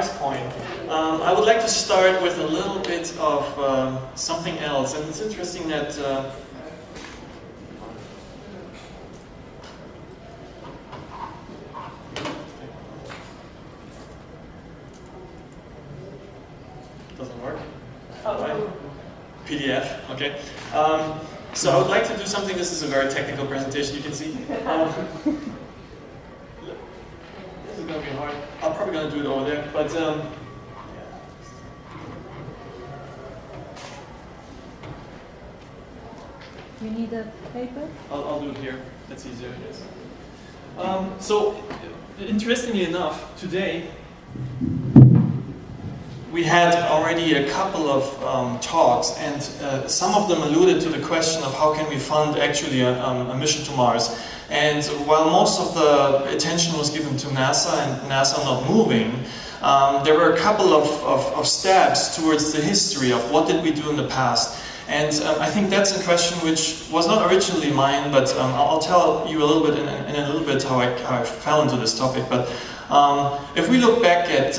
MarsCoin. I would like to start with a little bit of something else, and it's interesting that doesn't work. Oh. Right? PDF, okay. So I would like to do something. This is a very technical presentation, you can see. This is going to be hard. I'm probably going to do it over there, but yeah. You need a paper? I'll do it here. That's easier, yes. So, interestingly enough, today we had already a couple of talks, and some of them alluded to the question of how can we fund actually a mission to Mars. And while most of the attention was given to NASA and NASA not moving, there were a couple of stabs towards the history of what did we do in the past. And I think that's a question which was not originally mine, but I'll tell you a little bit in a little bit how I fell into this topic. But if we look back at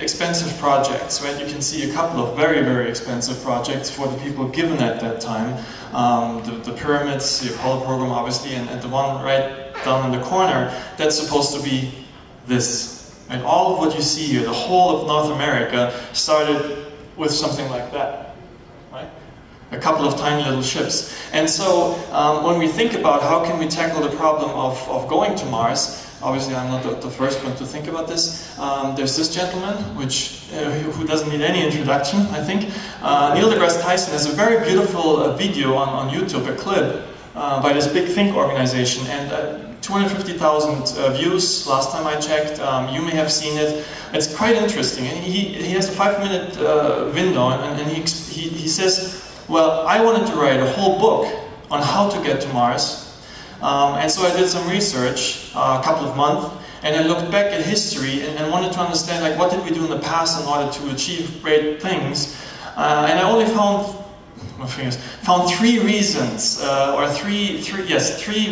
expensive projects, right, you can see a couple of very, very expensive projects for the people given at that time. The pyramids, the Apollo program, obviously, and the one right down in the corner, that's supposed to be this. And all of what you see here, the whole of North America, started with something like that, right? A couple of tiny little ships. And so when we think about how can we tackle the problem of going to Mars, obviously I'm not the first one to think about this. There's this gentleman, who doesn't need any introduction, I think. Neil deGrasse Tyson has a very beautiful video on YouTube, a clip by this Big Think organization, and 250,000 views last time I checked. You may have seen it. It's quite interesting. And he has a 5-minute window, and he says, well, I wanted to write a whole book on how to get to Mars. And so I did some research, a couple of months, and I looked back at history and wanted to understand, like, what did we do in the past in order to achieve great things. And I only found three reasons, three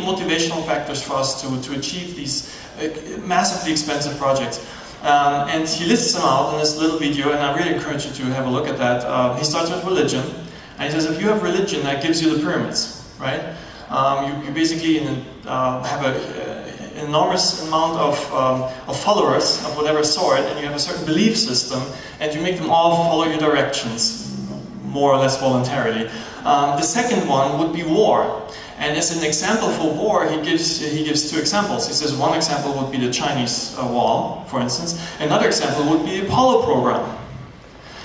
motivational factors for us to achieve these massively expensive projects. And he lists them out in this little video, and I really encourage you to have a look at that. He starts with religion, and he says, if you have religion, that gives you the pyramids, right? You basically have an enormous amount of followers of whatever sort, and you have a certain belief system, and you make them all follow your directions, more or less voluntarily. The second one would be war. And as an example for war, he gives two examples. He says one example would be the Chinese wall, for instance. Another example would be the Apollo program.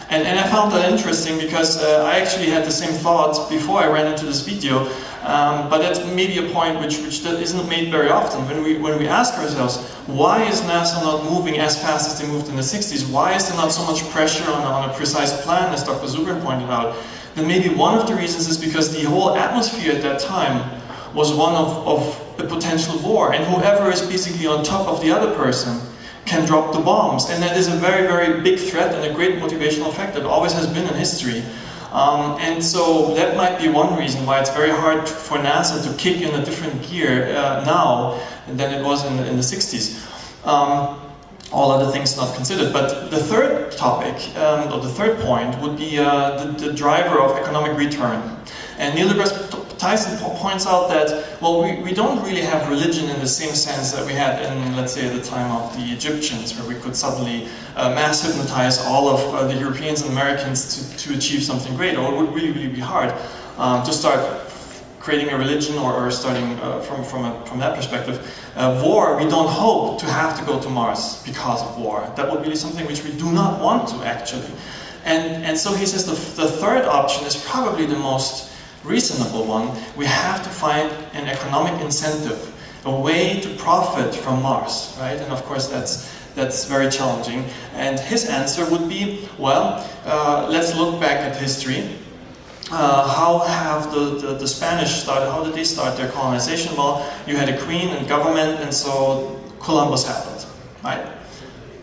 And I found that interesting because I actually had the same thought before I ran into this video, but that's maybe a point which isn't made very often. When we ask ourselves, why is NASA not moving as fast as they moved in the 60s? Why is there not so much pressure on a precise plan, as Dr. Zubrin pointed out? Then maybe one of the reasons is because the whole atmosphere at that time was one of a potential war, and whoever is basically on top of the other person can drop the bombs, and that is a very, very big threat and a great motivational factor. It always has been in history. And so that might be one reason why it's very hard for NASA to kick in a different gear now than it was in the 60s. All other things not considered. But the third topic, or the third point, would be the driver of economic return. And Neil deGrasse Tyson points out that, well, we don't really have religion in the same sense that we had in, let's say, the time of the Egyptians, where we could suddenly mass hypnotize all of the Europeans and Americans to achieve something great, or it would really, really be hard to start creating a religion or starting from that perspective. War, we don't hope to have to go to Mars because of war. That would be something which we do not want to, actually. And so he says the third option is probably the most reasonable one. We have to find an economic incentive, a way to profit from Mars, right? And of course that's very challenging. And his answer would be, well, let's look back at history. How have the Spanish started? How did they start their colonization? Well, you had a queen and government, and so Columbus happened, right?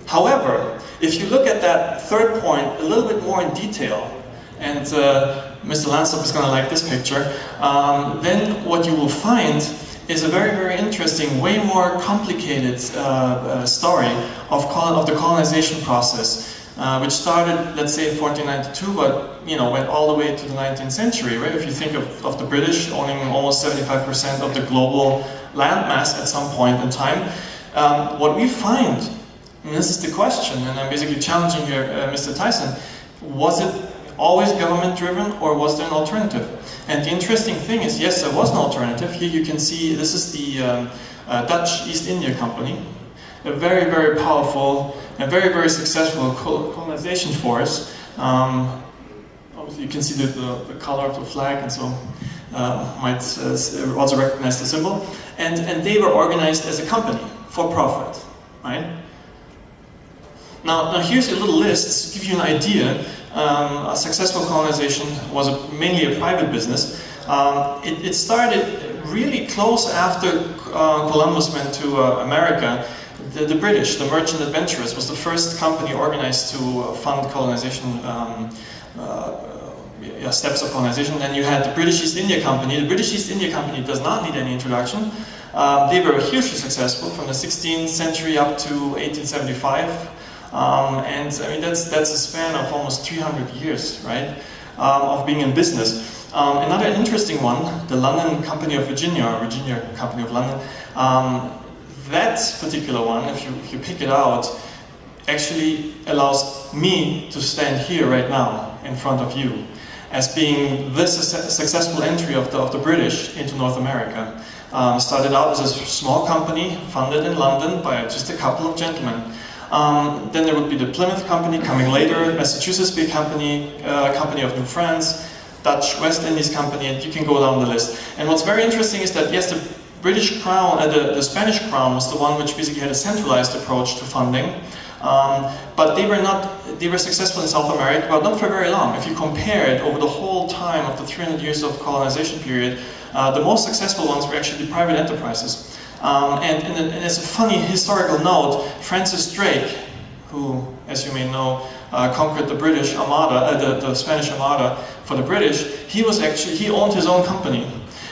However, if you look at that third point a little bit more in detail, and Mr. Lennart is going to like this picture, then what you will find is a very, very interesting, way more complicated story of the colonization process, which started, let's say, in 1492, but went all the way to the 19th century, right? If you think of the British owning almost 75% of the global landmass at some point in time, what we find, and this is the question, and I'm basically challenging here Mr. Tyson, was it always government-driven, or was there an alternative? And the interesting thing is, yes, there was an alternative. Here you can see, this is the Dutch East India Company, a very, very powerful and very, very successful colonization force. Obviously you can see the color of the flag, and so might also recognize the symbol. And they were organized as a company, for profit, right? Now here's a little list to give you an idea. A successful colonization was mainly a private business. It started really close after Columbus went to America. The British, the merchant adventurers, was the first company organized to fund colonization, steps of colonization. Then you had the British East India Company. The British East India Company does not need any introduction. They were hugely successful from the 16th century up to 1875. And I mean, that's a span of almost 300 years, right, of being in business. Another interesting one, the London Company of Virginia, or Virginia Company of London, that particular one, if you pick it out, actually allows me to stand here right now in front of you as being this successful entry of the British into North America. Started out as a small company, funded in London by just a couple of gentlemen. Then there would be the Plymouth Company coming later, Massachusetts Bay Company, Company of New France, Dutch West Indies Company, and you can go down the list. And what's very interesting is that, yes, the British Crown, the Spanish Crown was the one which basically had a centralized approach to funding, but they were successful in South America, but not for very long. If you compare it over the whole time of the 300 years of colonization period, the most successful ones were actually private enterprises. And as a funny historical note, Francis Drake, who, as you may know, conquered the British Armada, the Spanish Armada for the British, he owned his own company.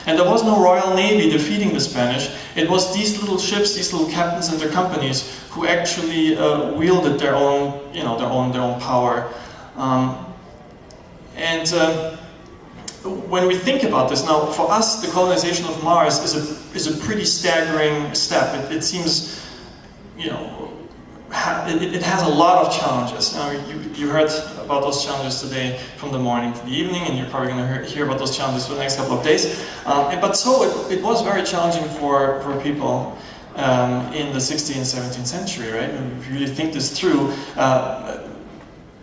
And there was no Royal Navy defeating the Spanish. It was these little ships, these little captains and their companies who actually wielded their own power. When we think about this now, for us, the colonization of Mars is a pretty staggering step. It seems, it has a lot of challenges. Now, you heard about those challenges today from the morning to the evening, and you're probably going to hear about those challenges for the next couple of days. But it was very challenging for people in the 16th and 17th century, right? And if you really think this through,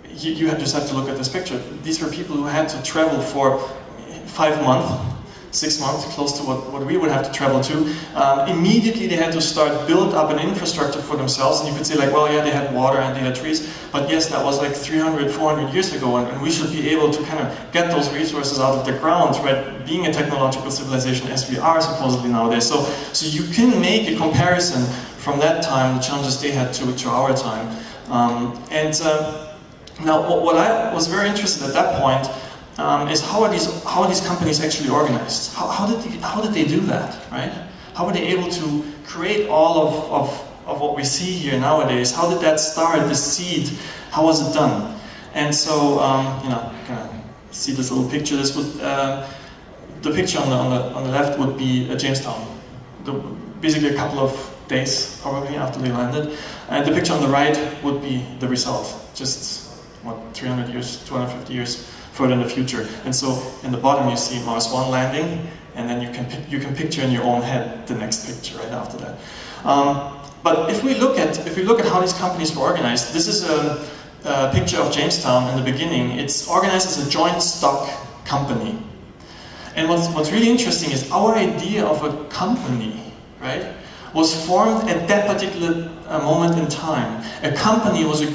you just have to look at this picture. These were people who had to travel for 5 months, 6 months, close to what we would have to travel to. Immediately they had to build up an infrastructure for themselves, and you could say like, well, yeah, they had water and they had trees, but yes, that was like 300, 400 years ago, and we should be able to kind of get those resources out of the ground, right, being a technological civilization as we are supposedly nowadays. So you can make a comparison from that time, the challenges they had to our time. Now, what I was very interested at that point is how are these companies actually organized? How did they do that, right? How were they able to create all of what we see here nowadays? How did that start, the seed? How was it done? And so, kind of see this little picture. This would the picture on the left would be Jamestown. Basically a couple of days probably after they landed, and the picture on the right would be the result. Just 300 years, 250 years further in the future. And so in the bottom you see Mars 1 landing, and then you can picture in your own head the next picture right after that. But if we look at how these companies were organized, this is a picture of Jamestown in the beginning. It's organized as a joint stock company. And what's really interesting is our idea of a company, right, was formed at that particular moment in time. A company was a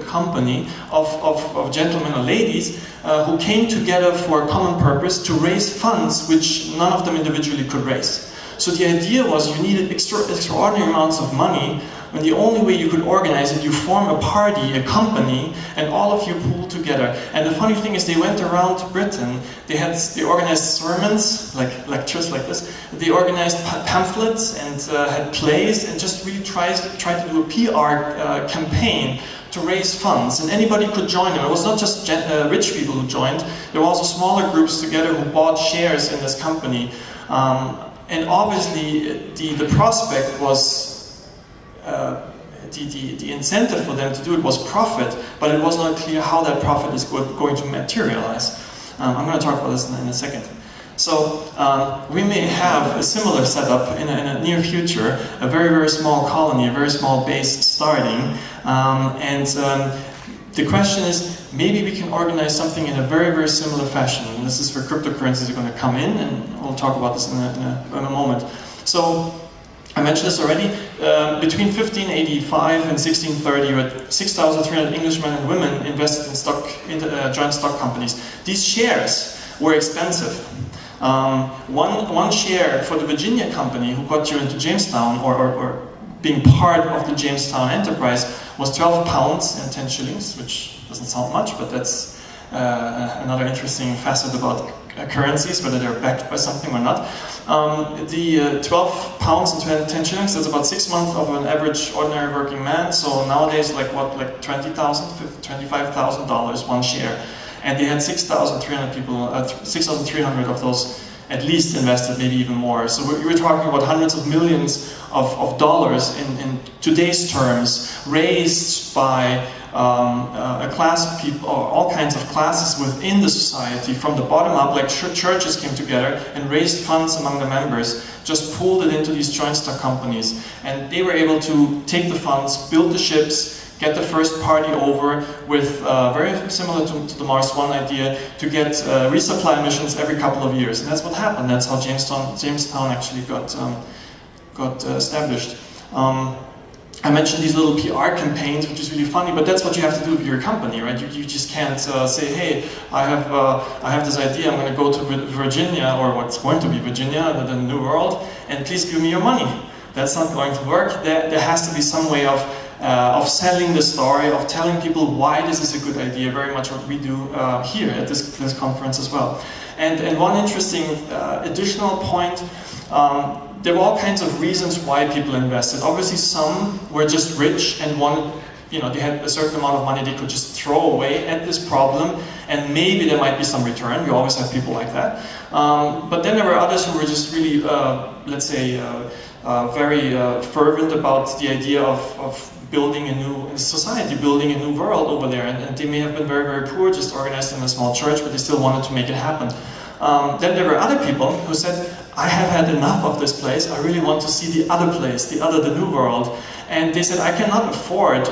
company of gentlemen or ladies who came together for a common purpose to raise funds which none of them individually could raise. So the idea was you needed extraordinary amounts of money when the only way you could organize it, you form a party, a company, and all of you pool together. And the funny thing is, they went around Britain. They organized sermons, like lectures like this. They organized pamphlets and had plays, and just really tried to do a PR campaign to raise funds, and anybody could join them. It was not just rich people who joined. There were also smaller groups together who bought shares in this company. And obviously, the prospect was, the incentive for them to do it was profit, but it was not clear how that profit is going to materialize. I'm going to talk about this in a second. So we may have a similar setup in a near future, a very, very small colony, a very small base starting, and the question is, maybe we can organize something in a very, very similar fashion. And this is where cryptocurrencies are going to come in, and we'll talk about this in a moment. So I mentioned this already. Between 1585 and 1630, you had 6,300 Englishmen and women invested in joint stock companies. These shares were expensive. One share for the Virginia company, who got you into Jamestown, or being part of the Jamestown enterprise, was 12 pounds and 10 shillings, which doesn't sound much, but that's another interesting facet about currencies, whether they're backed by something or not. The 12 pounds and 10 shillings, that's about 6 months of an average ordinary working man, so nowadays like $20,000, $25,000 one share. And they had 6,300 people, 6,300 of those at least invested, maybe even more. So we're talking about hundreds of millions of dollars in today's terms, raised by a class of people, or all kinds of classes within the society, from the bottom up, like churches came together and raised funds among the members, just pooled it into these joint stock companies. And they were able to take the funds, build the ships, get the first party over with, very similar to the Mars One idea, to get resupply missions every couple of years. And that's what happened. That's how Jamestown actually got established. I mentioned these little PR campaigns, which is really funny, but that's what you have to do with your company, right? You just can't say, hey, I have this idea, I'm going to go to Virginia, or what's going to be Virginia, the New World, and please give me your money. That's not going to work. There has to be some way of selling the story, of telling people why this is a good idea, very much what we do here at this conference as well. And one interesting additional point, there were all kinds of reasons why people invested. Obviously some were just rich and wanted, they had a certain amount of money they could just throw away at this problem, and maybe there might be some return. You always have people like that. But then there were others who were just really, let's say, very fervent about the idea of building a new society, building a new world over there. And they may have been very, very poor, just organized in a small church, but they still wanted to make it happen. Then there were other people who said, I have had enough of this place, I really want to see the other place, the new world. And they said, I cannot afford,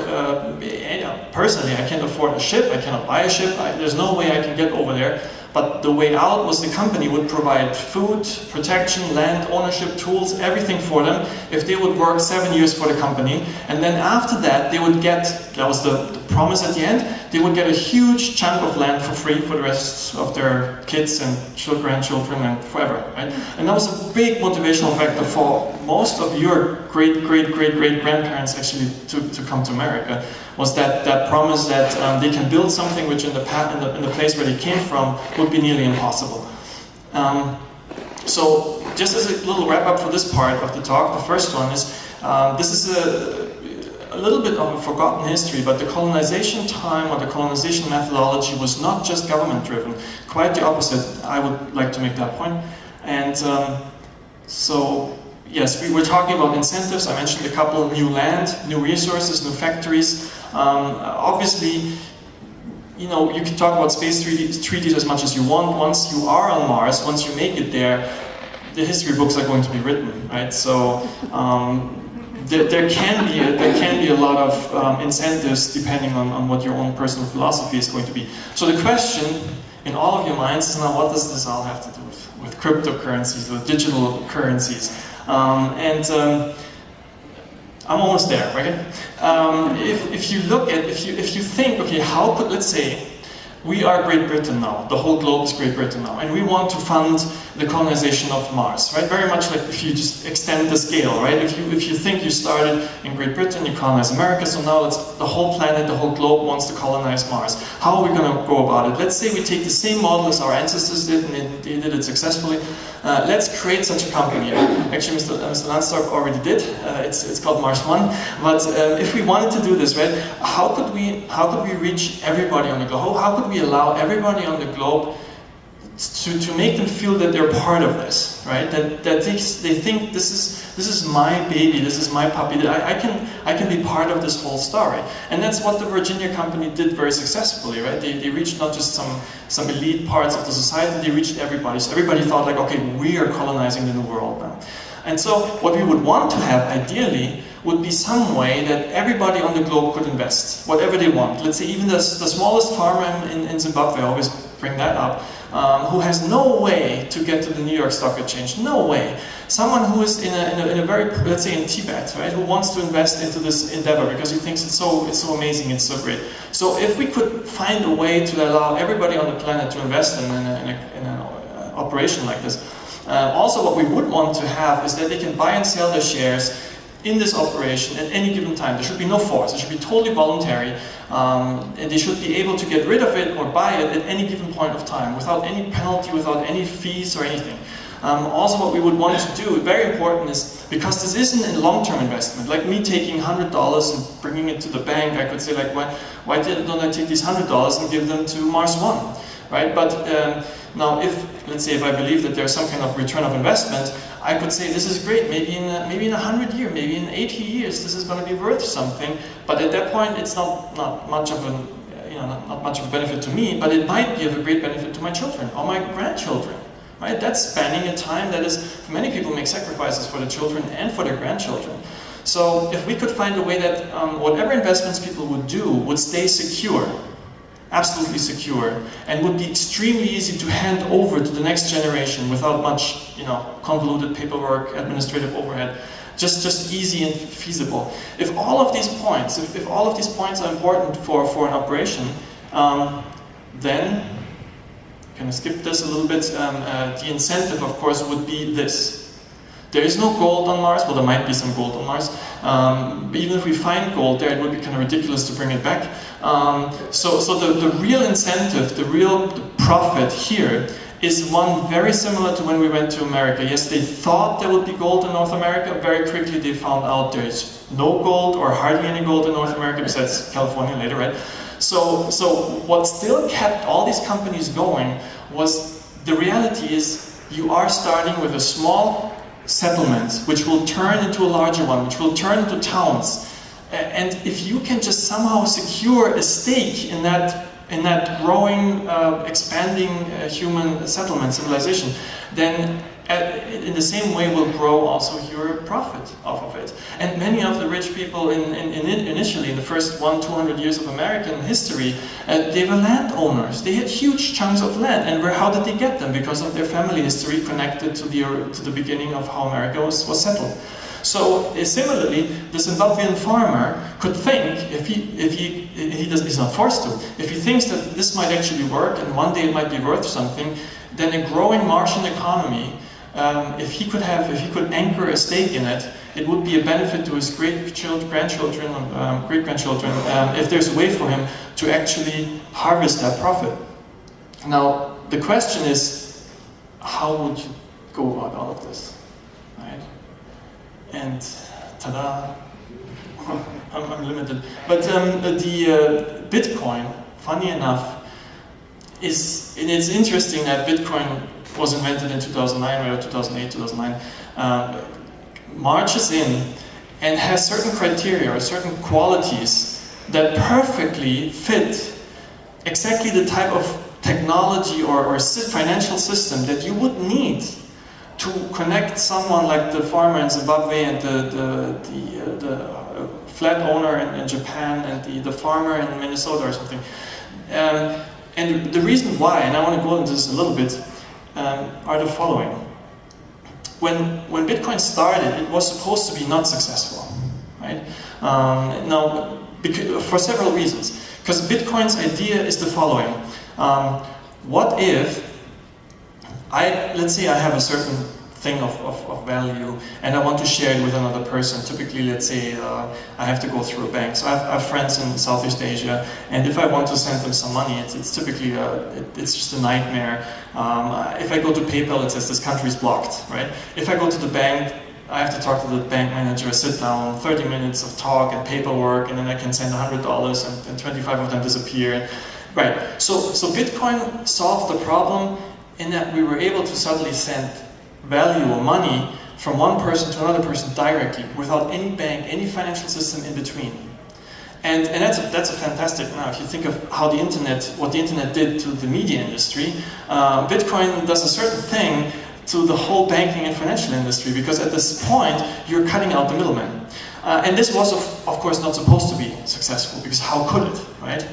personally, I can't afford a ship, I cannot buy a ship, there's no way I can get over there. But the way out was the company would provide food, protection, land, ownership, tools, everything for them if they would work 7 years for the company. And then after that, they would get, that was the promise at the end, they would get a huge chunk of land for free for the rest of their kids and grandchildren and forever, right? And that was a big motivational factor for most of your great-great-great-great-grandparents actually to come to America, was that promise that they can build something which in the place where they came from would be nearly impossible. So just as a little wrap up for this part of the talk, the first one is, this is a little bit of a forgotten history, but the colonization time or the colonization methodology was not just government driven, quite the opposite. I would like to make that point. And so yes, we were talking about incentives. I mentioned a couple: new land, new resources, new factories. Obviously, you can talk about space treaties as much as you want. Once you are on Mars, once you make it there, the history books are going to be written, right? So there can be a lot of incentives depending on what your own personal philosophy is going to be. So the question in all of your minds is now, what does this all have to do with cryptocurrencies, with digital currencies? I'm almost there, right? If you think, okay, how could, let's say, we are Great Britain now. The whole globe is Great Britain now. And we want to fund the colonization of Mars, right? Very much like if you just extend the scale, right? If you think you started in Great Britain, you colonize America, so now the whole planet, the whole globe wants to colonize Mars. How are we going to go about it? Let's say we take the same model as our ancestors did, and they did it successfully. Let's create such a company. Actually, Mr. Lennart already did. It's called Mars One. But if we wanted to do this, right, how could we reach everybody on the globe? How could we allow everybody on the globe to make them feel that they're part of this, right? That they think this is my baby, this is my puppy. That I can be part of this whole story. And that's what the Virginia company did very successfully, right? They reached not just some elite parts of the society, they reached everybody. So everybody thought like, okay, we are colonizing the new world now. And so what we would want to have, ideally, would be some way that everybody on the globe could invest, whatever they want. Let's say even the smallest farmer in Zimbabwe, I always bring that up, who has no way to get to the New York Stock Exchange, no way. Someone who is in a very, let's say in Tibet, right, who wants to invest into this endeavor because he thinks it's so amazing, it's so great. So if we could find a way to allow everybody on the planet to invest in an operation like this, also what we would want to have is that they can buy and sell their shares in this operation at any given time. There should be no force, it should be totally voluntary, and they should be able to get rid of it or buy it at any given point of time, without any penalty, without any fees or anything. Also what we would want to do, very important, is, because this isn't a long-term investment, like me taking $100 and bringing it to the bank, I could say like, why don't I take these $100 and give them to Mars One, right? But now let's say if I believe that there's some kind of return of investment, I could say this is great, maybe in 100 years, maybe in 80 years this is going to be worth something, but at that point it's not much of not much of a benefit to me, but it might be of a great benefit to my children or my grandchildren, right? That's spanning a time that is, for many people, make sacrifices for the children and for their grandchildren. So if we could find a way that whatever investments people would do would stay secure, absolutely secure, and would be extremely easy to hand over to the next generation without much, convoluted paperwork, administrative overhead, just easy and feasible. If all of these points, if all of these points are important for an operation, then, I'm going to skip this a little bit, the incentive, of course, would be this. There is no gold on Mars. Well, there might be some gold on Mars. But even if we find gold there, it would be kind of ridiculous to bring it back. So the real incentive, the profit here, is one very similar to when we went to America. Yes, they thought there would be gold in North America. Very quickly they found out there's no gold or hardly any gold in North America, besides California later, right? So what still kept all these companies going was, the reality is, you are starting with a small settlement, which will turn into a larger one, which will turn into towns. And if you can just somehow secure a stake in that growing, expanding human settlement, civilization, then in the same way will grow also your profit off of it. And many of the rich people initially, in the first 100-200 years of American history, they were landowners. They had huge chunks of land, and how did they get them? Because of their family history connected to the beginning of how America was settled. So similarly, the Zimbabwean farmer could think, if he's not forced to, if he thinks that this might actually work and one day it might be worth something, then a growing Martian economy, if he could anchor a stake in it, it would be a benefit to his great-grandchildren, if there's a way for him to actually harvest that profit. Now, the question is, how would you go about all of this, right? And ta-da, I'm limited. But the Bitcoin, funny enough, it's interesting that Bitcoin was invented in 2009, or 2008, 2009, marches in and has certain criteria or certain qualities that perfectly fit exactly the type of technology or financial system that you would need to connect someone like the farmer in Zimbabwe and the flat owner in Japan and the farmer in Minnesota or something. And the reason why, and I want to go into this a little bit, are the following. When Bitcoin started, it was supposed to be not successful, right? For several reasons. Because Bitcoin's idea is the following. What if let's say I have a certain thing of value and I want to share it with another person. Typically, let's say I have to go through a bank. So I have friends in Southeast Asia, and if I want to send them some money, it's typically it's just a nightmare. If I go to PayPal, it says this country is blocked, right? If I go to the bank, I have to talk to the bank manager, sit down, 30 minutes of talk and paperwork, and then I can send $100 and 25 of them disappear. Right, so Bitcoin solved the problem in that we were able to suddenly send value or money from one person to another person directly, without any bank, any financial system in between. And that's a fantastic, now if you think of how what the internet did to the media industry, Bitcoin does a certain thing to the whole banking and financial industry, because at this point, you're cutting out the middleman. And this was, of course, not supposed to be successful, because how could it, right?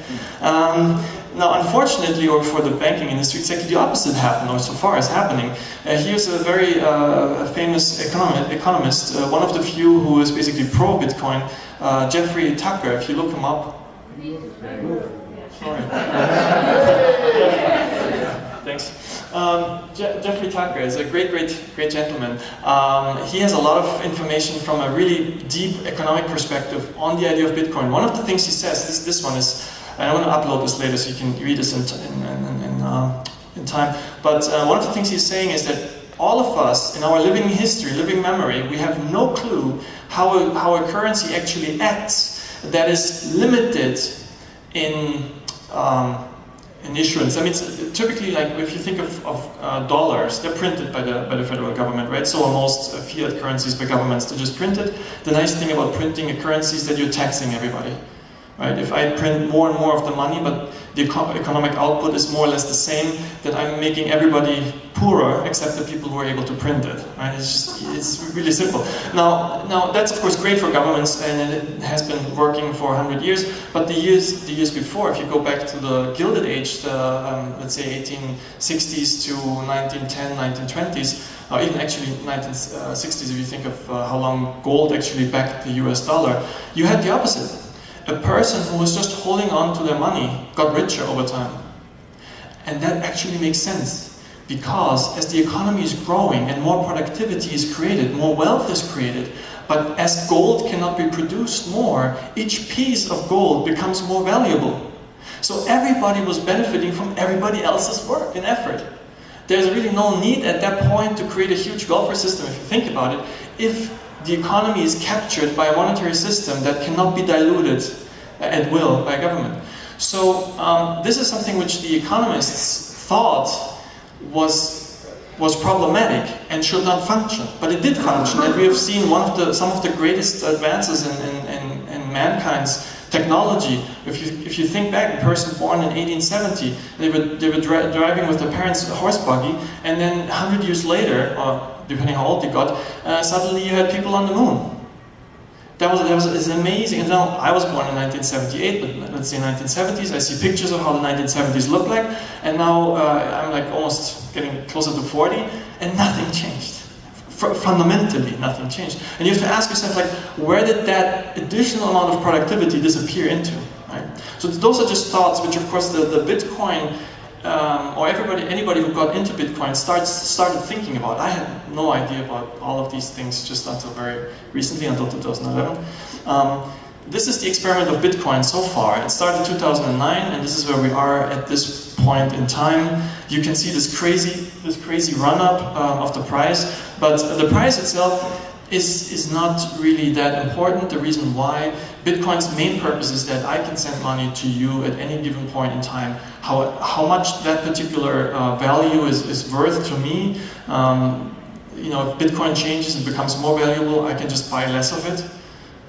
Now, unfortunately, or for the banking industry, exactly the opposite happened, or so far is happening. Here's a very famous economist, one of the few who is basically pro-Bitcoin, Jeffrey Tucker. If you look him up. Sorry. Thanks. Jeffrey Tucker is a great gentleman. He has a lot of information from a really deep economic perspective on the idea of Bitcoin. One of the things he says, this one is, I want to upload this later so you can read this in time, but one of the things he's saying is that all of us, in our living history, living memory, we have no clue how a currency actually acts that is limited in issuance. I mean, typically, like if you think of dollars, they're printed by the federal government, right? So are most fiat currencies by governments, they're just printed. The nice thing about printing a currency is that you're taxing everybody, right? If I print more and more of the money, but the economic output is more or less the same, then I'm making everybody poorer except the people who are able to print it, right? It's really simple. Now that's of course great for governments, and it has been working for 100 years, but the years before, if you go back to the Gilded Age, let's say 1860s to 1910, 1920s, or even actually 1960s if you think of how long gold actually backed the US dollar, you had the opposite. A person who was just holding on to their money got richer over time. And that actually makes sense, because as the economy is growing and more productivity is created, more wealth is created, but as gold cannot be produced more, each piece of gold becomes more valuable. So everybody was benefiting from everybody else's work and effort. There's really no need at that point to create a huge welfare system, if you think about it, if the economy is captured by a monetary system that cannot be diluted at will by government. So this is something which the economists thought was problematic and should not function, but it did function, and we have seen some of the greatest advances in mankind's technology. If you think back, a person born in 1870, they were driving with their parents' horse buggy, and then 100 years later, or depending how old they got, suddenly you had people on the moon. It's amazing. And now I was born in 1978, but let's say 1970s. I see pictures of how the 1970s looked like, and now I'm like almost getting closer to 40, and nothing changed. Fundamentally, nothing changed. And you have to ask yourself, like, where did that additional amount of productivity disappear into? Right? So those are just thoughts, which of course the Bitcoin, or anybody who got into Bitcoin started thinking about. I had no idea about all of these things just until very recently, until 2011. This is the experiment of Bitcoin so far. It started in 2009, and this is where we are at this point in time. You can see this crazy run-up of the price, but the price itself is not really that important. The reason why: Bitcoin's main purpose is that I can send money to you at any given point in time. How much that particular value is worth to me, if Bitcoin changes and becomes more valuable, I can just buy less of it,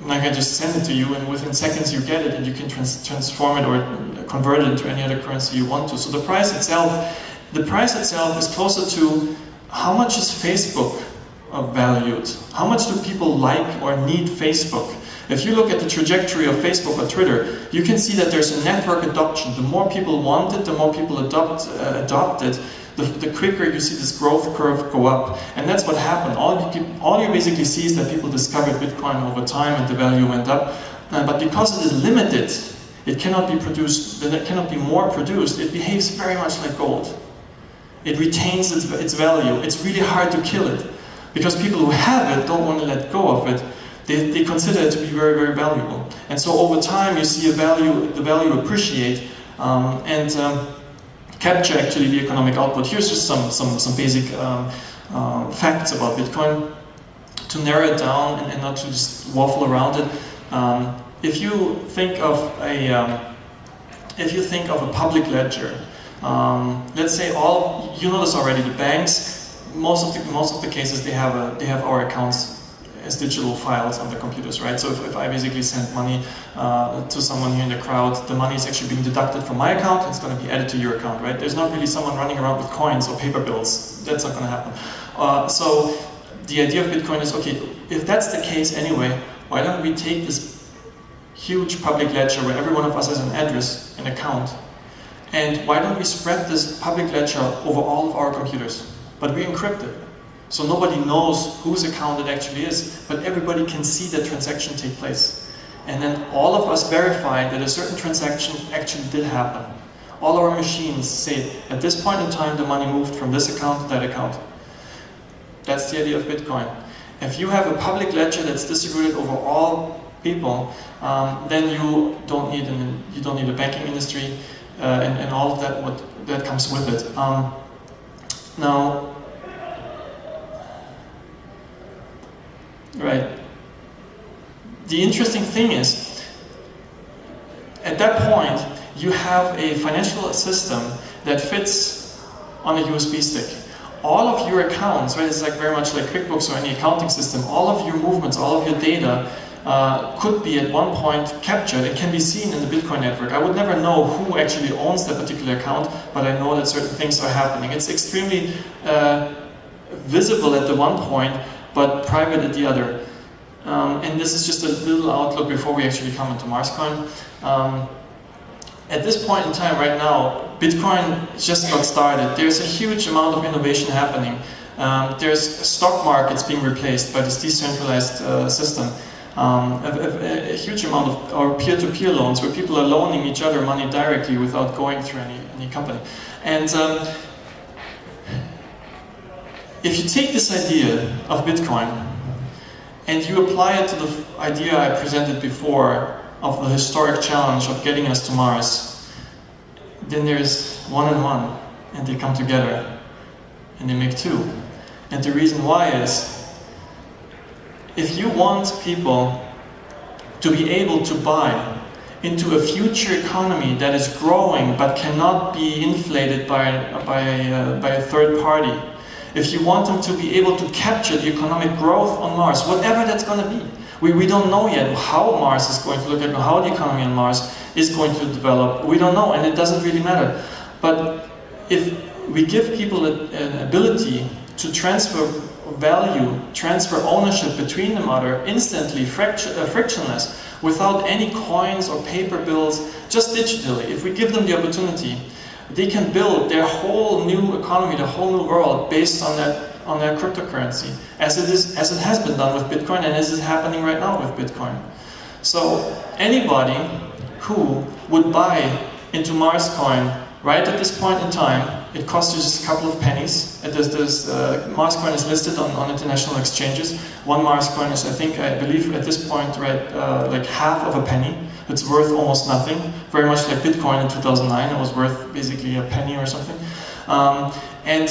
and I can just send it to you, and within seconds you get it, and you can transform it or convert it into any other currency you want to. So the price itself is closer to how much is Facebook valued? How much do people like or need Facebook? If you look at the trajectory of Facebook or Twitter, you can see that there's a network adoption. The more people want it, the more people adopt it, the quicker you see this growth curve go up. And that's what happened. All you basically see is that people discovered Bitcoin over time and the value went up. But because it is limited, It cannot be produced, that cannot be more produced. It behaves very much like gold. It retains its value. It's really hard to kill it, because people who have it don't want to let go of it. They consider it to be very, very valuable. And so over time you see the value appreciate and capture actually the economic output. Here's just some basic facts about Bitcoin to narrow it down and not to just waffle around it. If you think of a public ledger, let's say you know this already. The banks, most of the cases, they have our accounts as digital files on their computers, right? So if I basically send money to someone here in the crowd, the money is actually being deducted from my account. It's going to be added to your account, right? There's not really someone running around with coins or paper bills. That's not going to happen. So the idea of Bitcoin is, okay, if that's the case anyway, why don't we take this huge public ledger where every one of us has an address, an account, and why don't we spread this public ledger over all of our computers? But we encrypt it. So nobody knows whose account it actually is, but everybody can see that transaction take place. And then all of us verify that a certain transaction actually did happen. All our machines say, at this point in time, the money moved from this account to that account. That's the idea of Bitcoin. If you have a public ledger that's distributed over all people, then you don't need a banking industry and all of that comes with it. Now, right. The interesting thing is, at that point, you have a financial system that fits on a USB stick. All of your accounts, right, it's like very much like QuickBooks or any accounting system, all of your movements, all of your data could be at one point captured. It can be seen in the Bitcoin network. I would never know who actually owns that particular account, but I know that certain things are happening. It's extremely visible at the one point, but private at the other. And this is just a little outlook before we actually come into MarsCoin. At this point in time, right now, Bitcoin just got started. There's a huge amount of innovation happening. There's stock markets being replaced by this decentralized system. A huge amount of our peer-to-peer loans, where people are loaning each other money directly without going through any company. And if you take this idea of Bitcoin and you apply it to the idea I presented before of the historic challenge of getting us to Mars, then there's 1 and 1, and they come together and they make 2. And the reason why is, if you want people to be able to buy into a future economy that is growing but cannot be inflated by a third party, if you want them to be able to capture the economic growth on Mars, whatever that's going to be. We don't know yet how Mars is going to look like, how the economy on Mars is going to develop. We don't know, and it doesn't really matter. But if we give people an ability to transfer value, transfer ownership between them instantly, frictionless, without any coins or paper bills, just digitally, if we give them the opportunity, they can build their whole new economy, the whole new world based on that cryptocurrency, as it has been done with Bitcoin and as is happening right now with Bitcoin. So anybody who would buy into MarsCoin right at this point in time, it costs you just a couple of pennies. MarsCoin is listed on international exchanges. One MarsCoin is, I believe at this point, right, like half of a penny. It's worth almost nothing. Very much like Bitcoin in 2009, it was worth basically a penny or something. And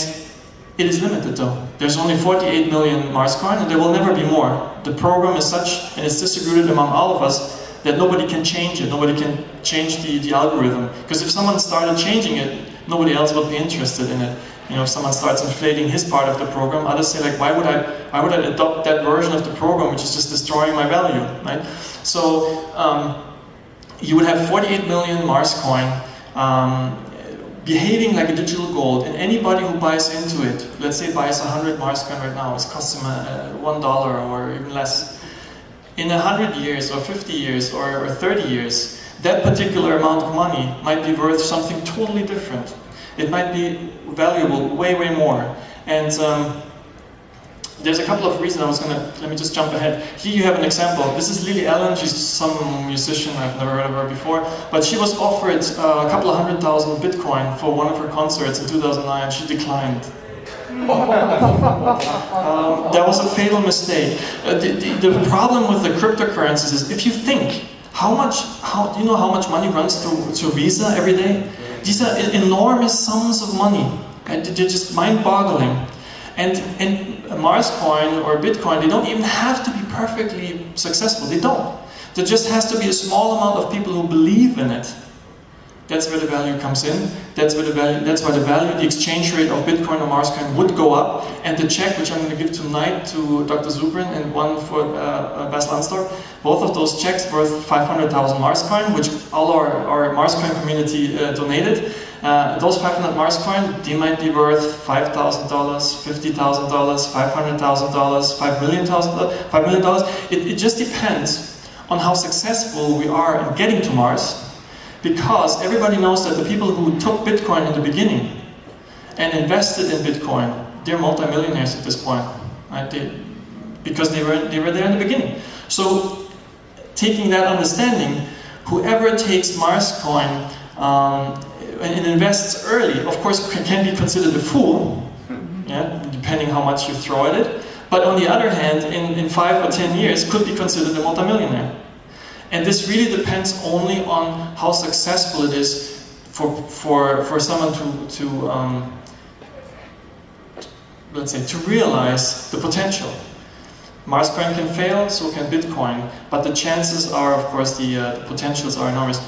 it is limited though. There's only 48 million MarsCoin, and there will never be more. The program is such, and it's distributed among all of us, that nobody can change it. Nobody can change the algorithm. Because if someone started changing it, nobody else would be interested in it. You know, if someone starts inflating his part of the program, others say like, why would I adopt that version of the program which is just destroying my value, right? So you would have 48 million MarsCoin behaving like a digital gold, and anybody who buys into it, let's say buys 100 MarsCoin right now, it costs them $1 or even less. In 100 years, or 50 years, or 30 years, that particular amount of money might be worth something totally different. It might be valuable way, way more. And there's a couple of reasons let me just jump ahead. Here you have an example. This is Lily Allen, she's some musician, I've never heard of her before, but she was offered a couple of 100,000 Bitcoin for one of her concerts in 2009, she declined. That was a fatal mistake. The problem with the cryptocurrencies is if you think, do you know how much money runs through Visa every day? These are enormous sums of money. And they're just mind-boggling. And MarsCoin or Bitcoin, they don't even have to be perfectly successful. They don't. There just has to be a small amount of people who believe in it. That's where the value comes in. That's why the exchange rate of Bitcoin or MarsCoin would go up. And the check, which I'm going to give tonight to Dr. Zubrin and one for Bas Lansdorp, both of those checks worth 500,000 MarsCoin, which all our MarsCoin community donated. Those 500 MarsCoin, they might be worth $5,000, $50,000, $500,000, $5 million. It just depends on how successful we are in getting to Mars, because everybody knows that the people who took Bitcoin in the beginning and invested in Bitcoin, they're multimillionaires at this point, right? Because they were there in the beginning. So, taking that understanding, whoever takes MarsCoin and invests early, of course, can be considered a fool, yeah, depending how much you throw at it. But on the other hand, in 5 or 10 years, could be considered a multimillionaire. And this really depends only on how successful it is for someone to let's say, to realize the potential. MarsCoin can fail, so can Bitcoin, but the chances are, of course, the potentials are enormous.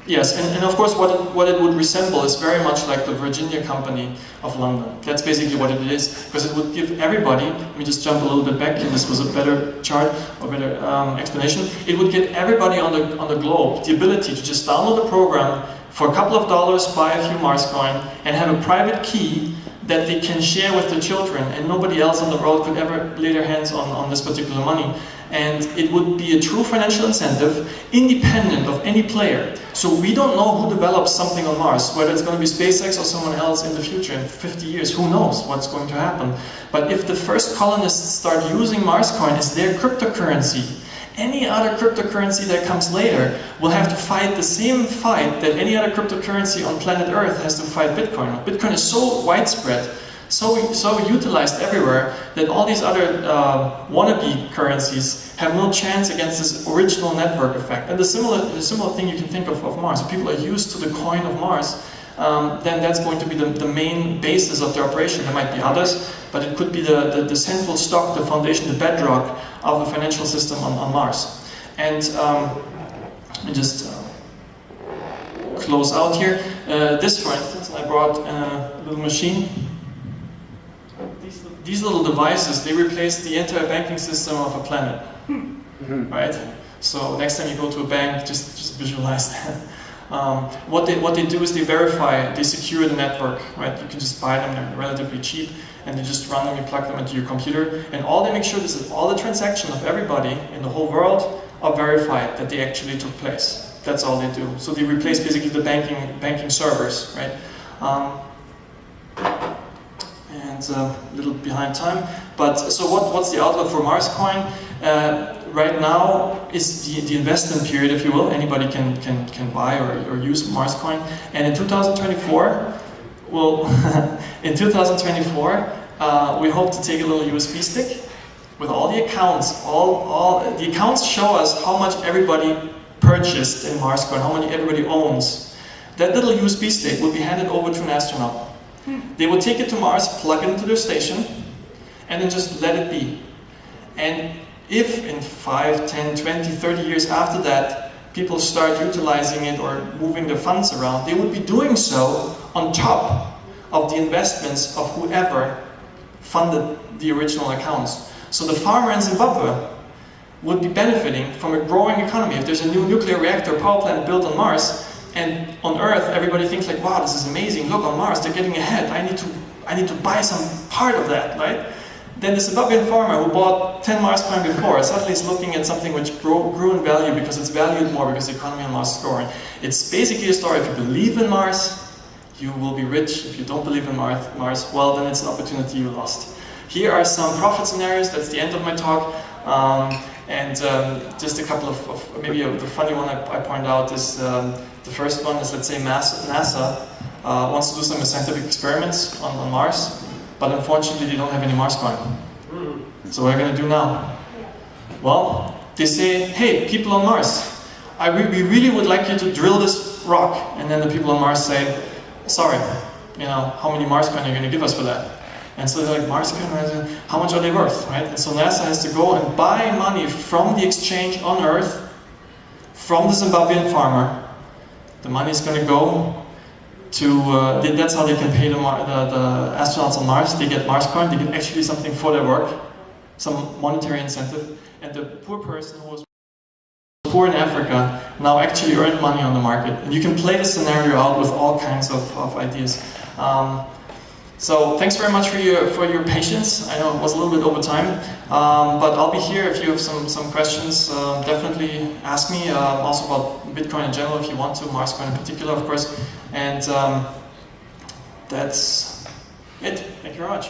Yes, and of course what it would resemble is very much like the Virginia Company of London. That's basically what it is, because it would give everybody, let me just jump a little bit back, and this was a better chart, or better explanation, it would give everybody on the globe the ability to just download the program for a couple of dollars, buy a few MarsCoin, and have a private key that they can share with their children, and nobody else on the world could ever lay their hands on this particular money. And it would be a true financial incentive, independent of any player. So we don't know who develops something on Mars, whether it's going to be SpaceX or someone else in the future, in 50 years, who knows what's going to happen. But if the first colonists start using MarsCoin as their cryptocurrency, any other cryptocurrency that comes later will have to fight the same fight that any other cryptocurrency on planet Earth has to fight Bitcoin. Bitcoin is so widespread, so utilized everywhere, that all these other wannabe currencies have no chance against this original network effect. And the similar thing you can think of Mars. If people are used to the coin of Mars, then that's going to be the main basis of their operation. There might be others, but it could be the central stock, the foundation, the bedrock of the financial system on Mars. And let me just close out here. This, for instance, I brought a little machine. These little devices, they replace the entire banking system of a planet, right? So next time you go to a bank, just visualize that. What they do is they verify, they secure the network, right? You can just buy them, they're relatively cheap, and they just run them, you plug them into your computer, and all they make sure is that all the transactions of everybody in the whole world are verified, that they actually took place. That's all they do. So they replace basically the banking servers, right? And a little behind time, but so what's the outlook for MarsCoin? Right now is the investment period, if you will. Anybody can buy or use MarsCoin, and in 2024, well, in 2024, we hope to take a little USB stick with all the accounts. All the accounts show us how much everybody purchased in MarsCoin, how many everybody owns. That little USB stick will be handed over to an astronaut. They will take it to Mars, plug it into their station, and then just let it be. And if in 5, 10, 20, 30 years after that, people start utilizing it or moving their funds around, they would be doing so on top of the investments of whoever funded the original accounts. So the farmer in Zimbabwe would be benefiting from a growing economy. If there's a new nuclear reactor power plant built on Mars, and on Earth, everybody thinks like, wow, this is amazing, look, on Mars, they're getting ahead, I need to buy some part of that, right? Then the Zimbabwean farmer who bought 10 MarsCoin before suddenly is looking at something which grew in value because it's valued more because the economy on Mars is growing. It's basically a story, if you believe in Mars, you will be rich. If you don't believe in Mars, well, then it's an opportunity you lost. Here are some profit scenarios. That's the end of my talk. Just a couple of maybe the funny one I point out is the first one is, let's say NASA wants to do some scientific experiments on Mars, but unfortunately they don't have any MarsCoin. So what are we going to do now? Well, they say, hey, people on Mars, we really would like you to drill this rock. And then the people on Mars say, sorry, how many MarsCoin are you going to give us for that? And so they're like, MarsCoin, how much are they worth, right? And so NASA has to go and buy money from the exchange on Earth, from the Zimbabwean farmer. The money is going to go to, that's how they can pay the astronauts on Mars. They get MarsCoin, they get actually something for their work, some monetary incentive. And the poor person who was poor in Africa now actually earned money on the market. And you can play the scenario out with all kinds of ideas. So thanks very much for your patience. I know it was a little bit over time, but I'll be here if you have some questions. Definitely ask me. Also about Bitcoin in general, if you want to, MarsCoin in particular, of course. And that's it. Thank you very much.